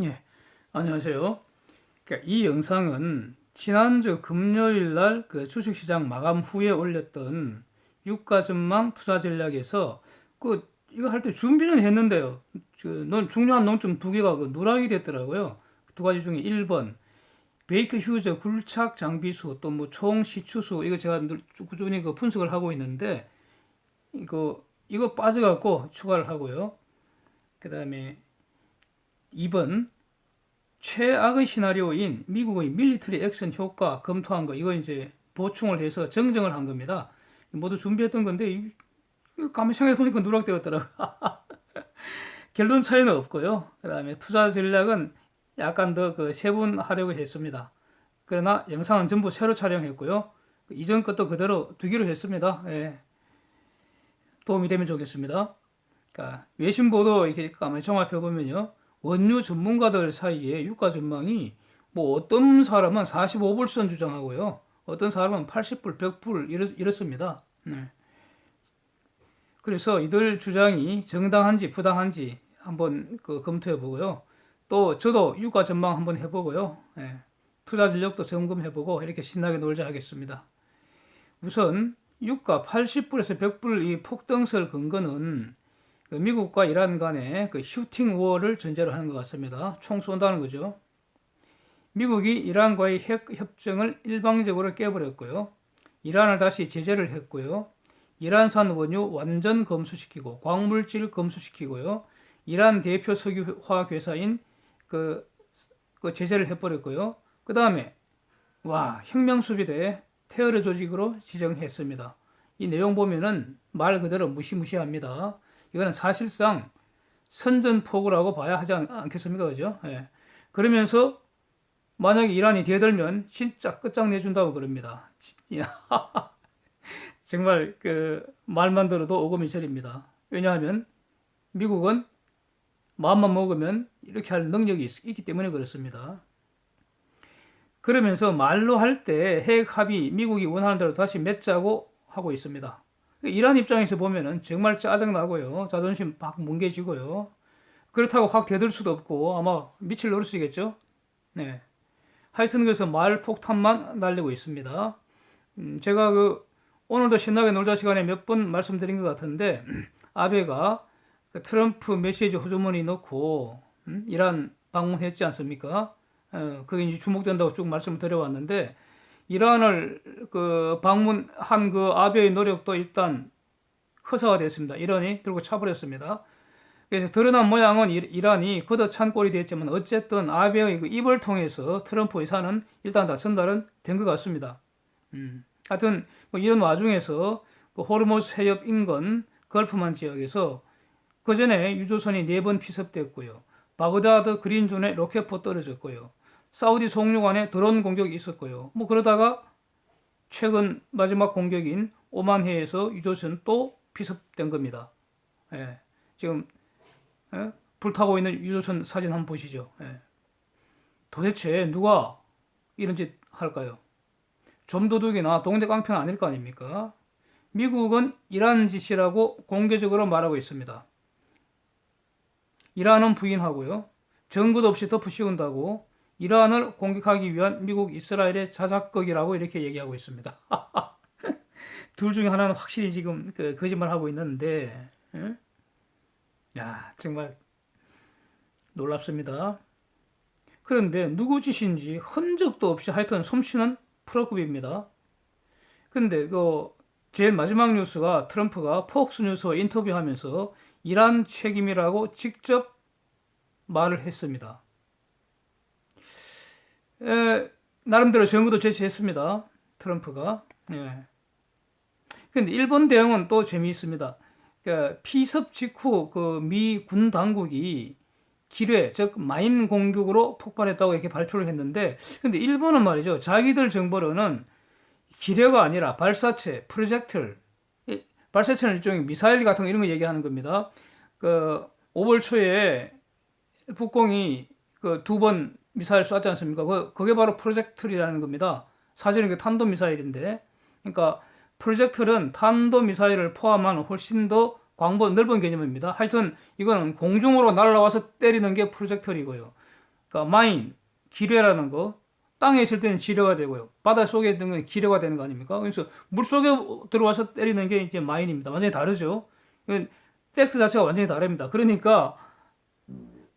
예, 안녕하세요. 그러니까 이 영상은 지난주 금요일 날 그 주식시장 마감 후에 올렸던 유가 전망 투자 전략에서 이거 할 때 준비는 했는데요. 중요한 논점 두 개가 누락이 됐더라고요. 두 가지 중에 1번 베이크 휴즈 굴착 장비수 또 뭐 총 시추수 이거 제가 꾸준히 그 분석을 하고 있는데 이거 빠져갖고 추가를 하고요. 그다음에 2번 최악의 시나리오인 미국의 밀리터리 액션 효과 검토한 거 이거 이제 보충을 해서 정정을 한 겁니다. 모두 준비했던 건데 가만 생각해 보니까 누락되었더라고요. 결론 차이는 없고요. 그다음에 투자 전략은 약간 더 그 세분하려고 했습니다. 그러나 영상은 전부 새로 촬영했고요. 이전 것도 그대로 두기로 했습니다. 예, 도움이 되면 좋겠습니다. 그러니까 외신 보도 이렇게 가만히 종합해 보면요. 원유 전문가들 사이에 유가 전망이 뭐 어떤 사람은 45불선 주장하고요. 어떤 사람은 80불, 100불 이렇습니다. 네. 그래서 이들 주장이 정당한지 부당한지 한번 검토해 보고요. 또 저도 유가 전망 한번 해보고요. 예. 투자 전력도 점검해보고 이렇게 신나게 놀자 하겠습니다. 우선 유가 80불에서 100불 이 폭등설 근거는 미국과 이란 간의 그 슈팅 워를 전제로 하는 것 같습니다. 총 쏜다는 거죠. 미국이 이란과의 핵 협정을 일방적으로 깨버렸고요. 이란을 다시 제재를 했고요. 이란산 원유 완전 검수시키고 광물질 검수시키고요. 이란 대표 석유 화학 회사인 제재를 해버렸고요. 그 다음에 혁명수비대 테러 조직으로 지정했습니다. 이 내용 보면은 말 그대로 무시무시합니다. 이거는 사실상 선전포고라고 봐야 하지 않겠습니까? 그죠? 예. 그러면서 만약에 이란이 대들면 진짜 끝장내준다고 그럽니다. 정말 말만 들어도 오금이절입니다. 왜냐하면 미국은 마음만 먹으면 이렇게 할 능력이 있기 때문에 그렇습니다. 그러면서 말로 할 때 핵 합의 미국이 원하는 대로 다시 맺자고 하고 있습니다. 이란 입장에서 보면은 정말 짜증나고요. 자존심 막 뭉개지고요. 그렇다고 확 대들 수도 없고 아마 미칠 노릇이겠죠. 네. 하여튼 그래서 말 폭탄만 날리고 있습니다. 제가 오늘도 신나게 놀자 시간에 몇 번 말씀드린 것 같은데 아베가 트럼프 메시지 호주머니 넣고 이란 방문했지 않습니까? 그게 이제 주목된다고 쭉 말씀을 드려왔는데 이란을 방문한 아베의 노력도 일단 허사가 됐습니다. 이란이 들고 차버렸습니다. 그래서 드러난 모양은 이란이 걷어찬 꼴이 됐지만 어쨌든 아베의 입을 통해서 트럼프 의사는 일단 다 전달은 된 것 같습니다. 하여튼 이런 와중에서 호르무즈 해협 인근 걸프만 지역에서 그 전에 유조선이 4번 피습됐고요. 바그다드 그린존에 로켓포 떨어졌고요. 사우디 송유관에 드론 공격이 있었고요. 그러다가 최근 마지막 공격인 오만해에서 유조선 또 피습된 겁니다. 예, 지금 불타고 있는 유조선 사진 한번 보시죠. 예. 도대체 누가 이런 짓 할까요? 좀도둑이나 동대깡패는 아닐 거 아닙니까? 미국은 이란 짓이라고 공개적으로 말하고 있습니다. 이란은 부인하고요. 증거도 없이 덮어씌운다고 이란을 공격하기 위한 미국 이스라엘의 자작극이라고 이렇게 얘기하고 있습니다. 둘 중에 하나는 확실히 지금 거짓말하고 있는데 정말 놀랍습니다. 그런데 누구 짓인지 흔적도 없이 하여튼 솜씨는 프로급입니다. 근데 제일 마지막 뉴스가 트럼프가 폭스뉴스와 인터뷰하면서 이란 책임이라고 직접 말을 했습니다. 나름대로 증거도 제시했습니다. 트럼프가. 예. 근데 일본 대응은 또 재미있습니다. 피습 직후 미 군 당국이 기뢰, 즉 마인 공격으로 폭발했다고 이렇게 발표를 했는데, 근데 일본은 말이죠. 자기들 정보로는 기뢰가 아니라 발사체, 프로젝틀, 발사체는 일종의 미사일 같은 거 이런 거 얘기하는 겁니다. 5월 초에 북공이 2번 미사일 쐈지 않습니까? 그게 바로 프로젝틀이라는 겁니다. 사실은 탄도미사일인데, 그러니까 프로젝틀은 탄도미사일을 포함한 훨씬 더 광범 넓은 개념입니다. 하여튼 이거는 공중으로 날아와서 때리는 게 프로젝틀이고요. 그러니까 마인, 기뢰라는 거, 땅에 있을 때는 지뢰가 되고요. 바다 속에 있는 건 기뢰가 되는 거 아닙니까? 그래서 물 속에 들어와서 때리는 게 이제 마인입니다. 완전히 다르죠. 이건 팩트 자체가 완전히 다릅니다. 그러니까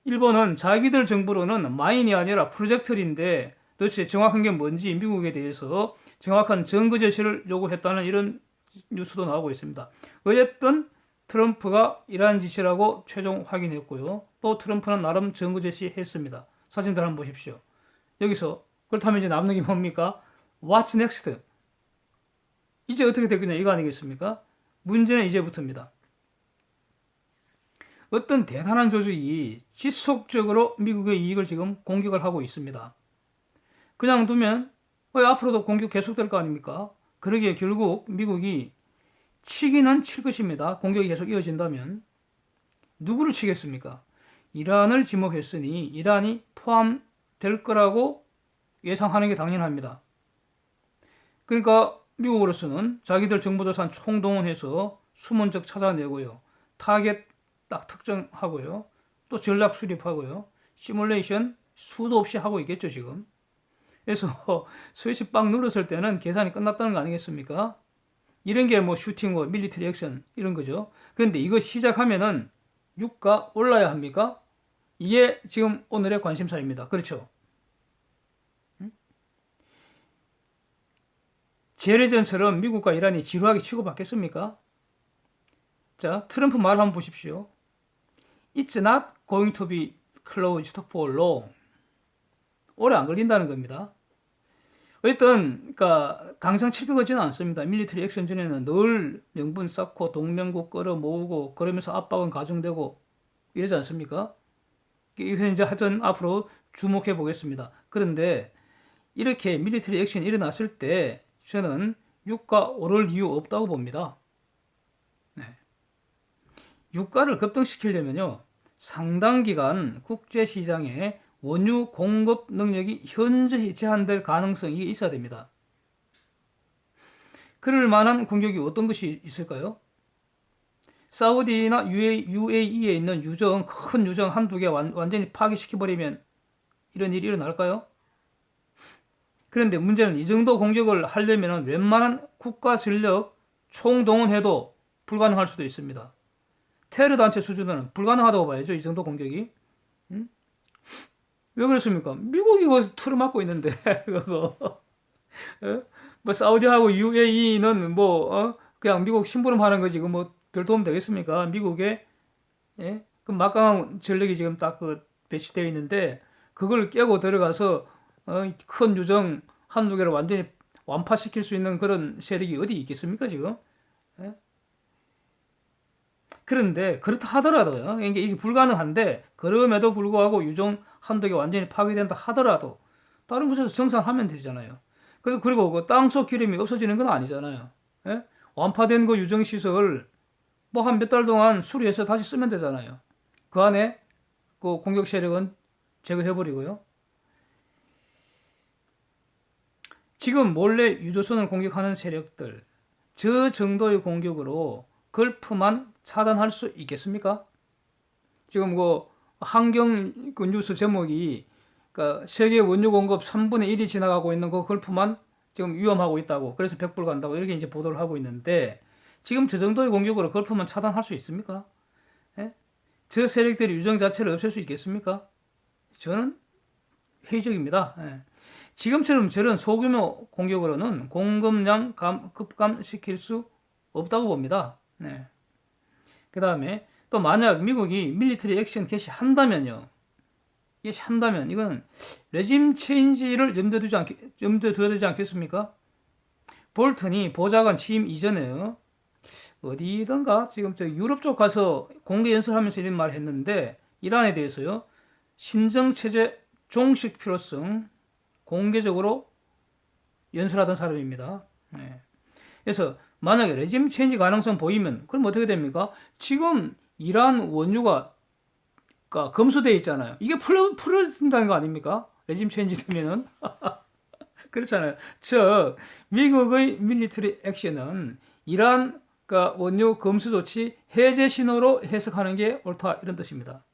일본은 자기들 정부로는 마인이 아니라 프로젝트인데 도대체 정확한 게 뭔지 미국에 대해서 정확한 증거 제시를 요구했다는 이런 뉴스도 나오고 있습니다. 어쨌든 트럼프가 이러한 짓이라고 최종 확인했고요. 또 트럼프는 나름 증거 제시했습니다. 사진들 한번 보십시오. 여기서 그렇다면 이제 남는 게 뭡니까? What's next? 이제 어떻게 되겠냐 이거 아니겠습니까? 문제는 이제부터입니다. 어떤 대단한 조직이 지속적으로 미국의 이익을 지금 공격을 하고 있습니다. 그냥 두면 앞으로도 공격 계속될 거 아닙니까? 그러기에 결국 미국이 치기는 칠 것입니다. 공격이 계속 이어진다면. 누구를 치겠습니까? 이란을 지목했으니 이란이 포함될 거라고 예상하는 게 당연합니다. 그러니까 미국으로서는 자기들 정보자산 총동원해서 숨은 적 찾아내고요. 타겟 딱 특정하고요. 또 전략 수립하고요. 시뮬레이션 수도 없이 하고 있겠죠, 지금. 그래서 스위치 빡 눌렀을 때는 계산이 끝났다는 거 아니겠습니까? 이런 게 뭐 슈팅, 뭐 밀리터리 액션 이런 거죠. 그런데 이거 시작하면은 유가 올라야 합니까? 이게 지금 오늘의 관심사입니다. 그렇죠? 재래전처럼 미국과 이란이 지루하게 치고받겠습니까? 자, 트럼프 말 한번 보십시오. It's not going to be closed for long. 오래 안 걸린다는 겁니다. 어쨌든 그러니까 당장 칠 것 같지는 않습니다. 밀리터리 액션 전에는 늘 명분 쌓고 동맹국 끌어모으고 그러면서 압박은 가중되고 이러지 않습니까? 이것은 이제 하여튼 앞으로 주목해 보겠습니다. 그런데 이렇게 밀리터리 액션이 일어났을 때 저는 유가 오를 이유 없다고 봅니다. 네. 유가를 급등시키려면요, 상당 기간 국제시장에 원유 공급 능력이 현저히 제한될 가능성이 있어야 됩니다. 그럴 만한 공격이 어떤 것이 있을까요? 사우디나 UAE에 있는 유정, 큰 유정 한두 개 완전히 파괴시켜버리면 이런 일이 일어날까요? 그런데 문제는 이 정도 공격을 하려면 웬만한 국가 전력 총동원해도 불가능할 수도 있습니다. 테러 단체 수준은 불가능하다고 봐야죠. 이 정도 공격이. 왜 그렇습니까? 미국이 이거 틀어막고 있는데 그거 뭐 사우디하고 UAE는 뭐 그냥 미국 심부름하는 거지. 그 뭐 별 도움 되겠습니까? 미국에 그 막강한 전력이 지금 딱 그 배치되어 있는데 그걸 깨고 들어가서 큰 유정 한두 개를 완전히 완파시킬 수 있는 그런 세력이 어디 있겠습니까 지금? 그런데 그렇다 하더라도요. 이게 불가능한데 그럼에도 불구하고 유정 한두 개 완전히 파괴된다 하더라도 다른 곳에서 정산하면 되잖아요. 그리고 그 땅속 기름이 없어지는 건 아니잖아요. 예? 완파된 그 유정 시설 뭐 한 몇 달 동안 수리해서 다시 쓰면 되잖아요. 그 안에 그 공격 세력은 제거해버리고요. 지금 몰래 유조선을 공격하는 세력들, 저 정도의 공격으로 걸프만 차단할 수 있겠습니까? 지금 그 한경 그 뉴스 제목이 그러니까 세계 원유 공급 3분의 1이 지나가고 있는 그 걸프만 지금 위험하고 있다고, 그래서 백불 간다고 이렇게 이제 보도를 하고 있는데, 지금 저 정도의 공격으로 걸프만 차단할 수 있습니까? 예? 저 세력들이 유정 자체를 없앨 수 있겠습니까? 저는 회의적입니다. 예. 지금처럼 저런 소규모 공격으로는 공급량 급감시킬 수 없다고 봅니다. 네. 그 다음에 또 만약 미국이 밀리터리 액션 개시한다면요, 한다면 이거는 레짐 체인지를 염두에 둬야 되지 않겠습니까? 볼턴이 보좌관 취임 이전에요, 어디든가 지금 저 유럽 쪽 가서 공개 연설하면서 이런 말을 했는데, 이란에 대해서요, 신정체제 종식 필요성 공개적으로 연설하던 사람입니다. 네. 그래서 만약에 레짐 체인지 가능성 보이면 그럼 어떻게 됩니까? 지금 이란 원유가 검수되어 있잖아요. 이게 풀어진다는 거 아닙니까? 레짐 체인지 되면은 그렇잖아요. 즉 미국의 밀리터리 액션은 이란 원유 검수 조치 해제 신호로 해석하는 게 옳다, 이런 뜻입니다.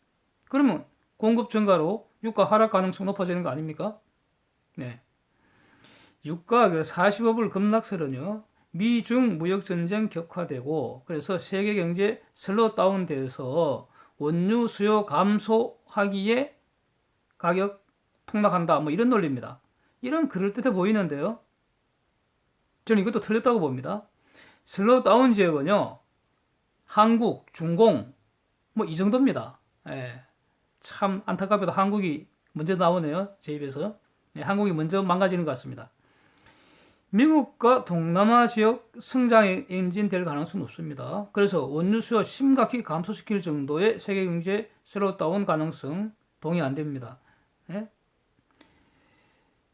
그러면 공급 증가로 유가 하락 가능성 높아지는 거 아닙니까? 네. 유가 그 40억불 급락설은요, 미중 무역 전쟁 격화되고 그래서 세계 경제 슬로우 다운돼서 원유 수요 감소하기에 가격 폭락한다. 뭐 이런 논리입니다. 이런 그럴듯해 보이는데요. 저는 이것도 틀렸다고 봅니다. 슬로우 다운 지역은요, 한국, 중공 뭐 이 정도입니다. 예. 참 안타깝게도 한국이 먼저 나오네요. 제 입에서. 예, 한국이 먼저 망가지는 것 같습니다. 미국과 동남아 지역 성장 엔진 될 가능성은 없습니다. 그래서 원유 수요 심각히 감소시킬 정도의 세계 경제 슬로우 다운 가능성 동의 안 됩니다. 예?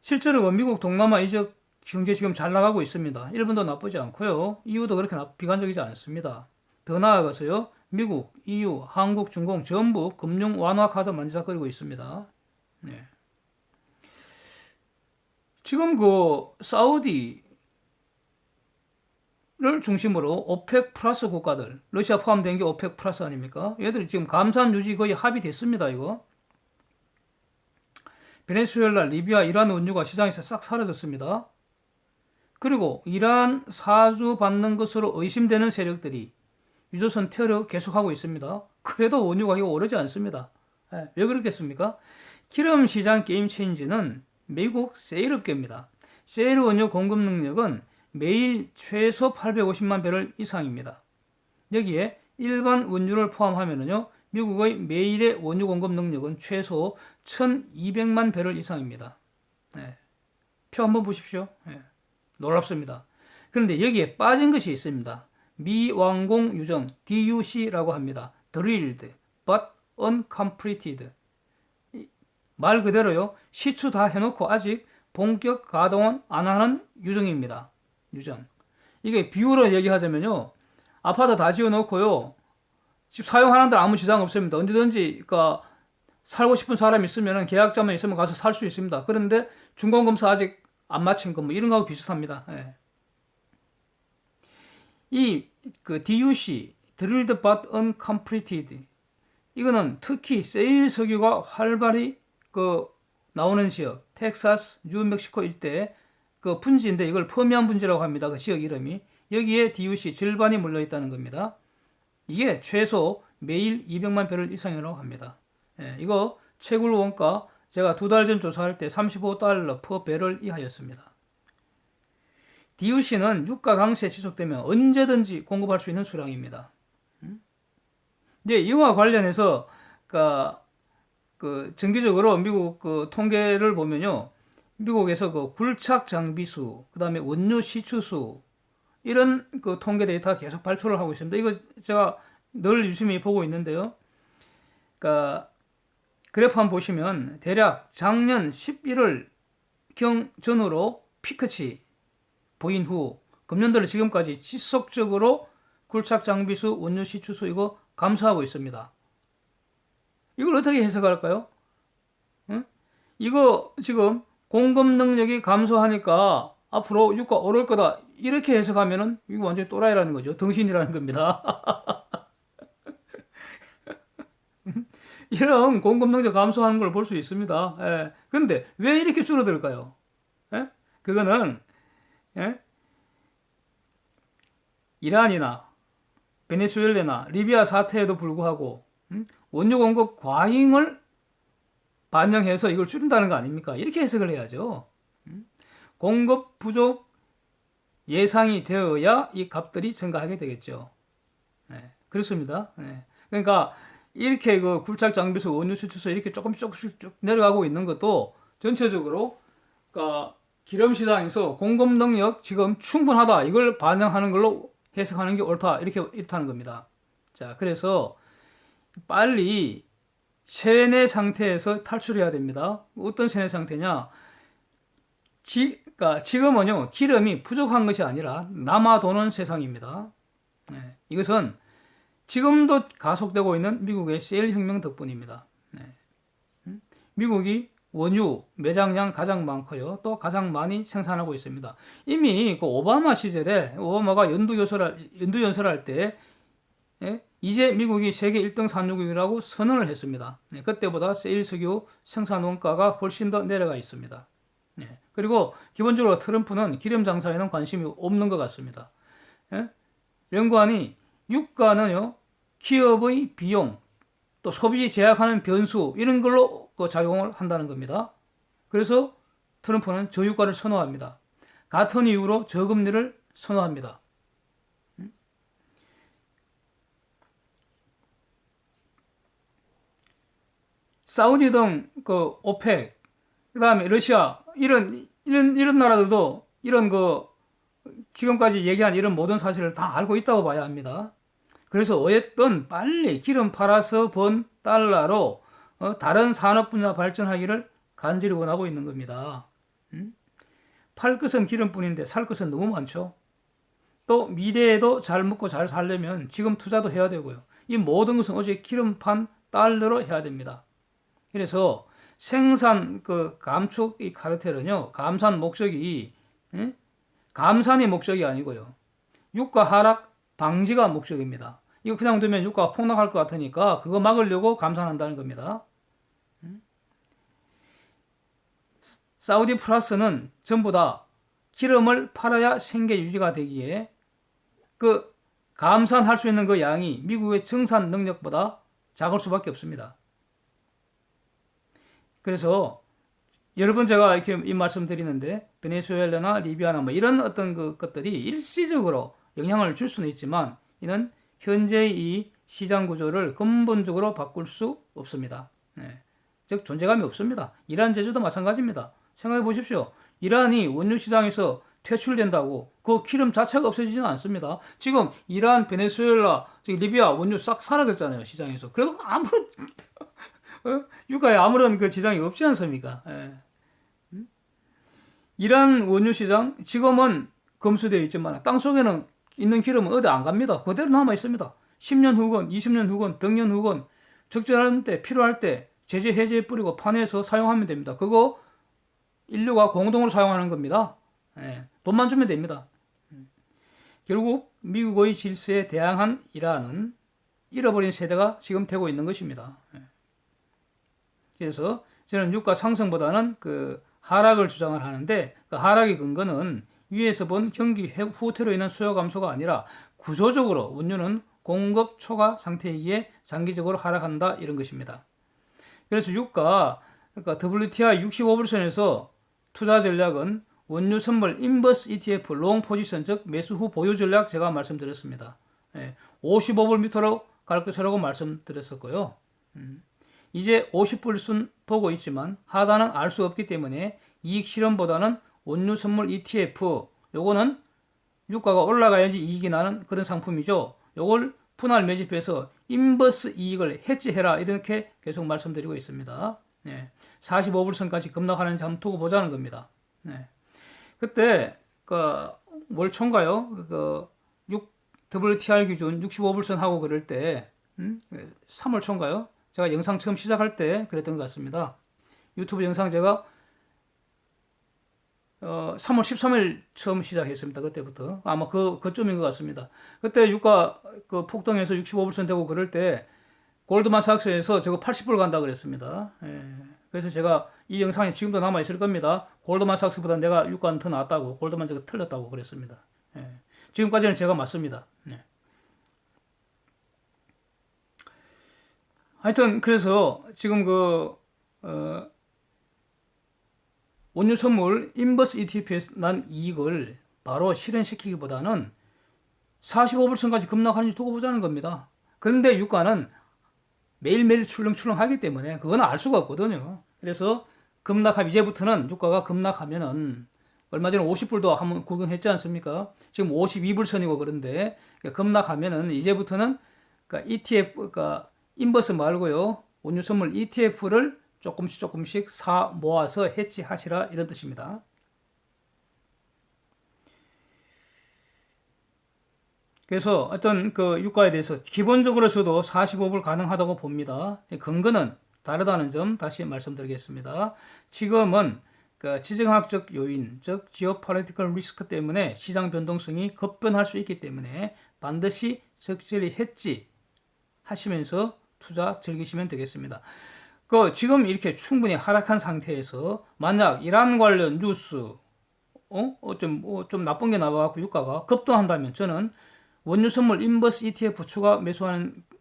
실제로 미국 동남아 이 지역 경제 지금 잘 나가고 있습니다. 일본도 나쁘지 않고요. EU도 그렇게 비관적이지 않습니다. 더 나아가서요, 미국, EU, 한국, 중공 전부 금융 완화 카드 만지작거리고 있습니다. 네. 지금 그 사우디를 중심으로 오펙 플러스 국가들, 러시아 포함된 게 오펙 플러스 아닙니까? 얘들이 지금 감산 유지 거의 합의됐습니다. 이거 베네수엘라, 리비아, 이란 원유가 시장에서 싹 사라졌습니다. 그리고 이란 사주 받는 것으로 의심되는 세력들이 유조선 테러 계속하고 있습니다. 그래도 원유 가격이 오르지 않습니다. 왜 그렇겠습니까? 기름 시장 게임 체인지는 미국 세일업계입니다. 세일 원유 공급 능력은 매일 최소 850만 배럴 이상입니다. 여기에 일반 원유를 포함하면요, 미국의 매일의 원유 공급 능력은 최소 1200만 배럴 이상입니다. 표 한번 보십시오. 놀랍습니다. 그런데 여기에 빠진 것이 있습니다. 미완공 유정 DUC라고 합니다. Drilled but uncompleted. 말 그대로요, 시추 다 해놓고 아직 본격 가동은 안 하는 유정입니다. 유정. 이게 비유로 얘기하자면요, 아파트 다 지어놓고요, 집 사용하는 데 아무 지장 없습니다. 언제든지 그러니까 살고 싶은 사람이 있으면, 계약자만 있으면 가서 살 수 있습니다. 그런데 준공검사 아직 안 마친 거 뭐 이런 거하고 비슷합니다. 이 그 DUC Drilled but uncompleted, 이거는 특히 세일 석유가 활발히 그 나오는 지역, 텍사스, 뉴멕시코 일대 그 분지인데, 이걸 퍼미안 분지라고 합니다. 그 지역 이름이. 여기에 DUC 절반이 몰려 있다는 겁니다. 이게 최소 매일 200만 배럴 이상이라고 합니다. 이거 채굴 원가 제가 2달 전 조사할 때 $35 per 배럴 이하였습니다. DUC는 유가 강세 지속되면 언제든지 공급할 수 있는 수량입니다. 이제 이와 관련해서 그 정기적으로 미국 그 통계를 보면요, 미국에서 그 굴착 장비수, 그 다음에 원유 시추수, 이런 그 통계 데이터 계속 발표를 하고 있습니다. 이거 제가 늘 유심히 보고 있는데요. 그러니까 그래프 한번 보시면 대략 작년 11월 경 전후로 피크치 보인 후 금년도를 지금까지 지속적으로 굴착 장비수, 원유 시추수 이거 감소하고 있습니다. 이걸 어떻게 해석할까요? 이거 지금 공급 능력이 감소하니까 앞으로 유가 오를 거다, 이렇게 해석하면은 이거 완전히 또라이라는 거죠. 덩신이라는 겁니다. 이런 공급 능력 감소하는 걸 볼 수 있습니다. 근데 왜 이렇게 줄어들까요? 그거는 이란이나 베네수엘라나 리비아 사태에도 불구하고 원유 공급 과잉을 반영해서 이걸 줄인다는 거 아닙니까? 이렇게 해석을 해야죠. 공급 부족 예상이 되어야 이 값들이 증가하게 되겠죠. 그렇습니다. 그러니까 이렇게 그 굴착 장비수, 원유 수출수 이렇게 조금씩 쭉 내려가고 있는 것도 전체적으로 그러니까 기름 시장에서 공급 능력 지금 충분하다, 이걸 반영하는 걸로 해석하는 게 옳다, 이렇다는 겁니다. 자, 그래서 빨리 세뇌 상태에서 탈출해야 됩니다. 어떤 세뇌 상태냐? 그러니까 지금은요, 기름이 부족한 것이 아니라 남아도는 세상입니다. 이것은 지금도 가속되고 있는 미국의 세일 혁명 덕분입니다. 미국이 원유 매장량 가장 많고요, 또 가장 많이 생산하고 있습니다. 이미 그 오바마 시절에 오바마가 연두 연설할 때 이제 미국이 세계 1등 산유국이라고 선언을 했습니다. 네, 그때보다 세일석유 생산 원가가 훨씬 더 내려가 있습니다. 네, 그리고 기본적으로 트럼프는 기름 장사에는 관심이 없는 것 같습니다. 네? 연구원이 유가는요, 기업의 비용, 또 소비 제약하는 변수, 이런 걸로 작용을 한다는 겁니다. 그래서 트럼프는 저유가를 선호합니다. 같은 이유로 저금리를 선호합니다. 사우디 등 오펙, 그다음에 러시아 이런 나라들도 이런 지금까지 얘기한 이런 모든 사실을 다 알고 있다고 봐야 합니다. 그래서 어쨌든 빨리 기름 팔아서 번 달러로 다른 산업 분야 발전하기를 간절히 원하고 있는 겁니다. 팔 것은 기름뿐인데 살 것은 너무 많죠. 또 미래에도 잘 먹고 잘 살려면 지금 투자도 해야 되고요. 이 모든 것은 오직 기름판 달러로 해야 됩니다. 그래서 생산 감축 이 카르텔은요, 감산 목적이 감산이 목적이 아니고요, 유가 하락 방지가 목적입니다. 이거 그냥 두면 유가가 폭락할 것 같으니까 그거 막으려고 감산한다는 겁니다. 사우디 플러스는 전부 다 기름을 팔아야 생계 유지가 되기에 감산할 수 있는 그 양이 미국의 생산 능력보다 작을 수밖에 없습니다. 그래서 여러 번 제가 이렇게 이 말씀 드리는데, 베네수엘라나 리비아나 이런 어떤 것들이 일시적으로 영향을 줄 수는 있지만 이는 현재의 이 시장 구조를 근본적으로 바꿀 수 없습니다. 네. 즉 존재감이 없습니다. 이란 제조도 마찬가지입니다. 생각해 보십시오. 이란이 원유 시장에서 퇴출된다고 그 기름 자체가 없어지지는 않습니다. 지금 이란, 베네수엘라, 리비아 원유 싹 사라졌잖아요, 시장에서. 그래도 아무런 유가에 아무런 지장이 없지 않습니까? 예. 이란 원유 시장 지금은 검수되어 있지만 땅속에는 있는 기름은 어디 안 갑니다. 그대로 남아 있습니다. 10년 후건, 20년 후건, 100년 후건 적절한 때, 필요할 때 제재 해제해 뿌리고 판에서 사용하면 됩니다. 그거 인류가 공동으로 사용하는 겁니다. 예. 돈만 주면 됩니다. 결국 미국의 질서에 대항한 이란은 잃어버린 세대가 지금 되고 있는 것입니다. 예. 그래서 저는 유가 상승보다는 하락을 주장을 하는데, 그 하락의 근거는 위에서 본 경기 후퇴로 인한 수요 감소가 아니라 구조적으로 원유는 공급 초과 상태이기에 장기적으로 하락한다, 이런 것입니다. 그래서 유가, 그러니까 WTI 65불선에서 투자 전략은 원유 선물 인버스 ETF 롱 포지션, 즉 매수 후 보유 전략 제가 말씀드렸습니다. 55불 밑으로 갈 것이라고 말씀드렸었고요. 이제 50불선 보고 있지만 하단은 알 수 없기 때문에 이익 실현보다는 원유 선물 ETF, 요거는 유가가 올라가야지 이익이 나는 그런 상품이죠. 요걸 분할 매집해서 인버스 이익을 해지해라, 이렇게 계속 말씀드리고 있습니다. 45불선까지 급락하는지 한번 두고 보자는 겁니다. 그때 월초인가요? WTI 기준 65불선 하고 그럴 때 3월 초인가요? 제가 영상 처음 시작할 때 그랬던 것 같습니다. 유튜브 영상 제가 3월 13일 처음 시작했습니다. 그때부터. 아마 그쯤인 것 같습니다. 그때 유가 폭등해서 65불선 되고 그럴 때 골드만삭스에서 저거 80불 간다 그랬습니다. 그래서 제가 이 영상이 지금도 남아 있을 겁니다. 골드만삭스보다 내가 유가는 더 낫다고, 골드만 저거 틀렸다고 그랬습니다. 지금까지는 제가 맞습니다. 하여튼 그래서 지금 원유 선물 인버스 ETF에 난 이익을 바로 실현시키기보다는 45불선까지 급락하는지 두고 보자는 겁니다. 그런데 유가는 매일매일 출렁출렁하기 때문에 그건 알 수가 없거든요. 그래서 이제부터는 유가가 급락하면은, 얼마 전에 50불도 한번 구경했지 않습니까? 지금 52불선이고 그런데 급락하면은 이제부터는 ETF, 인버스 말고요, 원유 선물 ETF를 조금씩 사 모아서 해지하시라, 이런 뜻입니다. 그래서 어떤 유가에 대해서 기본적으로 저도 45불 가능하다고 봅니다. 근거는 다르다는 점 다시 말씀드리겠습니다. 지금은 지정학적 요인, 즉 지오폴리티컬 리스크 때문에 시장 변동성이 급변할 수 있기 때문에 반드시 적절히 해지, 하시면서 투자 즐기시면 되겠습니다. 지금 이렇게 충분히 하락한 상태에서 만약 이란 관련 뉴스 좀 나쁜 게 나와갖고 유가가 급등한다면 저는 원유 선물 인버스 ETF 추가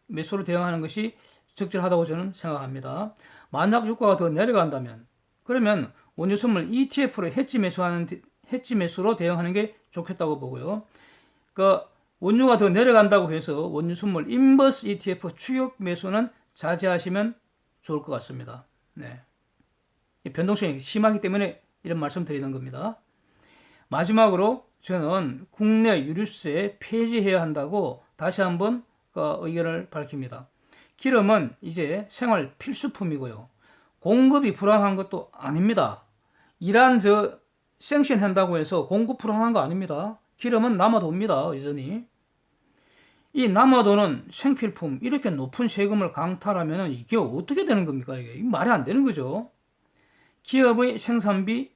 매수로 대응하는 것이 적절하다고 저는 생각합니다. 만약 유가가 더 내려간다면 그러면 원유 선물 ETF로 해지 매수로 대응하는 게 좋겠다고 보고요. 원유가 더 내려간다고 해서 원유 선물 인버스 ETF 추격 매수는 자제하시면 좋을 것 같습니다. 네. 변동성이 심하기 때문에 이런 말씀 드리는 겁니다. 마지막으로 저는 국내 유류세 폐지해야 한다고 다시 한번 의견을 밝힙니다. 기름은 이제 생활 필수품이고요. 공급이 불안한 것도 아닙니다. 이란 생신 한다고 해서 공급 불안한 거 아닙니다. 기름은 남아도 옵니다. 여전히. 이 남아도는 생필품 이렇게 높은 세금을 강탈하면 이게 어떻게 되는 겁니까? 이게 말이 안 되는 거죠. 기업의 생산비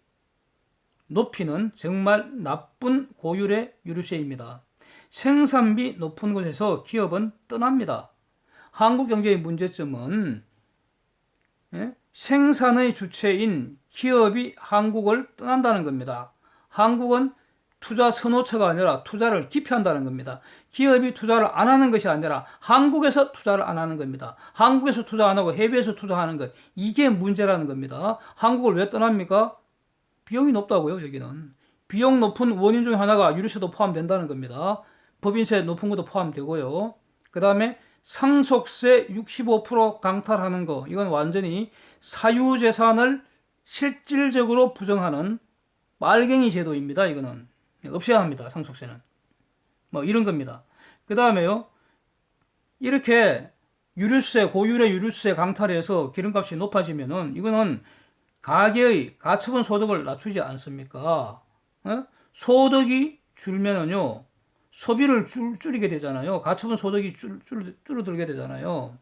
높이는 정말 나쁜 고율의 유류세입니다. 생산비 높은 곳에서 기업은 떠납니다. 한국 경제의 문제점은 생산의 주체인 기업이 한국을 떠난다는 겁니다. 한국은 투자 선호처가 아니라 투자를 기피한다는 겁니다. 기업이 투자를 안 하는 것이 아니라 한국에서 투자를 안 하는 겁니다. 한국에서 투자 안 하고 해외에서 투자하는 것, 이게 문제라는 겁니다. 한국을 왜 떠납니까? 비용이 높다고요. 여기는 비용 높은 원인 중에 하나가 유류세도 포함된다는 겁니다. 법인세 높은 것도 포함되고요. 그 다음에 상속세 65% 강탈하는 거, 이건 완전히 사유재산을 실질적으로 부정하는 말갱이 제도입니다. 이거는 없애야 합니다. 상속세는 이런 겁니다. 그 다음에요, 이렇게 고율의 유류세 강탈해서 기름값이 높아지면은 이거는 가계의 가처분 소득을 낮추지 않습니까? 소득이 줄면은요, 소비를 줄이게 되잖아요. 가처분 소득이 줄어들게 되잖아요.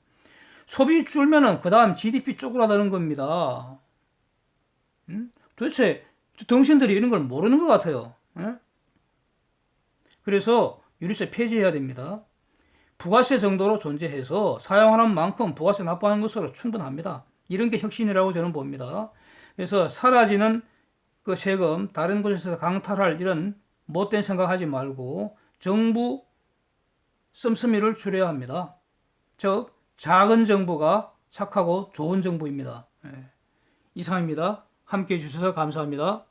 소비 줄면은 그 다음 GDP 쪼그라드는 겁니다. 도대체 당신들이 이런 걸 모르는 것 같아요. 그래서 유류세 폐지해야 됩니다. 부가세 정도로 존재해서 사용하는 만큼 부가세 납부하는 것으로 충분합니다. 이런 게 혁신이라고 저는 봅니다. 그래서 사라지는 그 세금 다른 곳에서 강탈할 이런 못된 생각하지 말고 정부 씀씀이를 줄여야 합니다. 즉 작은 정부가 착하고 좋은 정부입니다. 이상입니다. 함께해 주셔서 감사합니다.